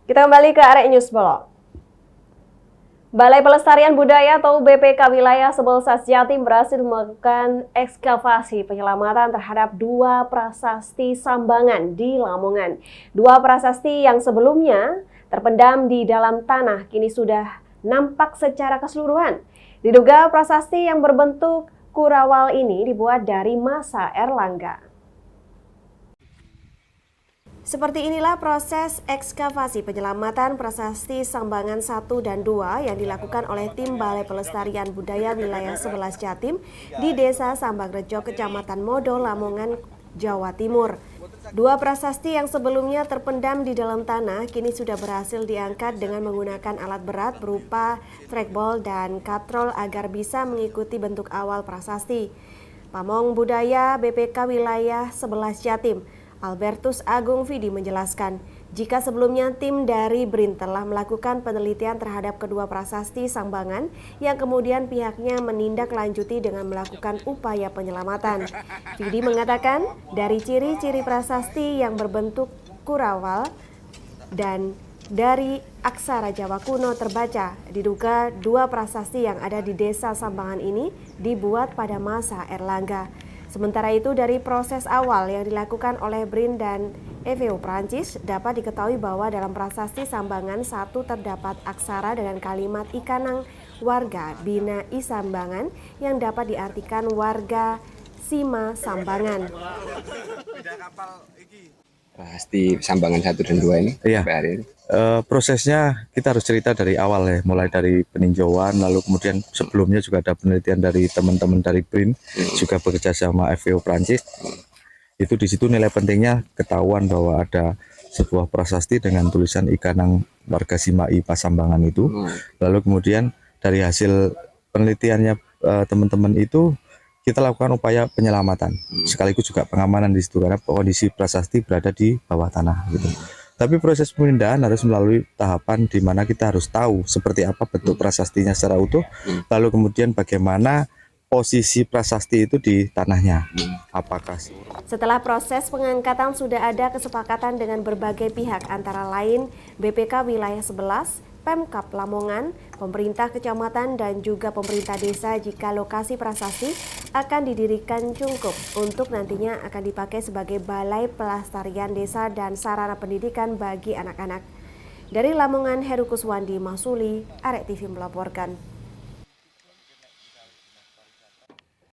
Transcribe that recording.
Kita kembali ke Arek News Blog. Balai Pelestarian Budaya atau BPK Wilayah 11 Jatim berhasil melakukan ekskavasi penyelamatan terhadap 2 prasasti Sambangan di Lamongan. 2 prasasti yang sebelumnya terpendam di dalam tanah kini sudah nampak secara keseluruhan. Diduga prasasti yang berbentuk kurawal ini dibuat dari masa Erlangga. Seperti inilah proses ekskavasi penyelamatan prasasti Sambangan 1 dan 2 yang dilakukan oleh tim Balai Pelestarian Budaya Wilayah 11 Jatim di Desa Sambangrejo, Kecamatan Modo, Lamongan, Jawa Timur. 2 prasasti yang sebelumnya terpendam di dalam tanah kini sudah berhasil diangkat dengan menggunakan alat berat berupa trackball dan katrol agar bisa mengikuti bentuk awal prasasti. Pamong Budaya BPK Wilayah 11 Jatim, Albertus Agung Vidi menjelaskan, jika sebelumnya tim dari BRIN telah melakukan penelitian terhadap kedua prasasti Sambangan yang kemudian pihaknya menindaklanjuti dengan melakukan upaya penyelamatan. Vidi mengatakan, dari ciri-ciri prasasti yang berbentuk kurawal dan dari aksara Jawa kuno terbaca, diduga 2 prasasti yang ada di desa Sambangan ini dibuat pada masa Erlangga. Sementara itu, dari proses awal yang dilakukan oleh BRIN dan EVO Prancis, dapat diketahui bahwa dalam prasasti Sambangan 1 terdapat aksara dengan kalimat ikanang warga Bina Isambangan yang dapat diartikan warga Sima Sambangan. Prasasti Sambangan 1 dan 2 ini sampai hari ini. Prosesnya kita harus cerita dari awal ya, mulai dari peninjauan, lalu kemudian sebelumnya juga ada penelitian dari teman-teman dari BRIN, juga bekerja sama FVO Prancis. Itu di situ nilai pentingnya ketahuan bahwa ada sebuah prasasti dengan tulisan ikanang warga Simai Pasambangan itu. Lalu kemudian dari hasil penelitiannya teman-teman itu kita lakukan upaya penyelamatan, sekaligus juga pengamanan di situ karena kondisi prasasti berada di bawah tanah gitu. Tapi proses pemindahan harus melalui tahapan di mana kita harus tahu seperti apa bentuk prasastinya secara utuh, lalu kemudian bagaimana posisi prasasti itu di tanahnya. Apakah setelah proses pengangkatan sudah ada kesepakatan dengan berbagai pihak antara lain BPK Wilayah 11, Pemkab Lamongan, pemerintah kecamatan dan juga pemerintah desa jika lokasi prasasti akan didirikan cungkup untuk nantinya akan dipakai sebagai balai pelestarian desa dan sarana pendidikan bagi anak-anak. Dari Lamongan, Heru Kuswandi Masuli, Arek TV melaporkan.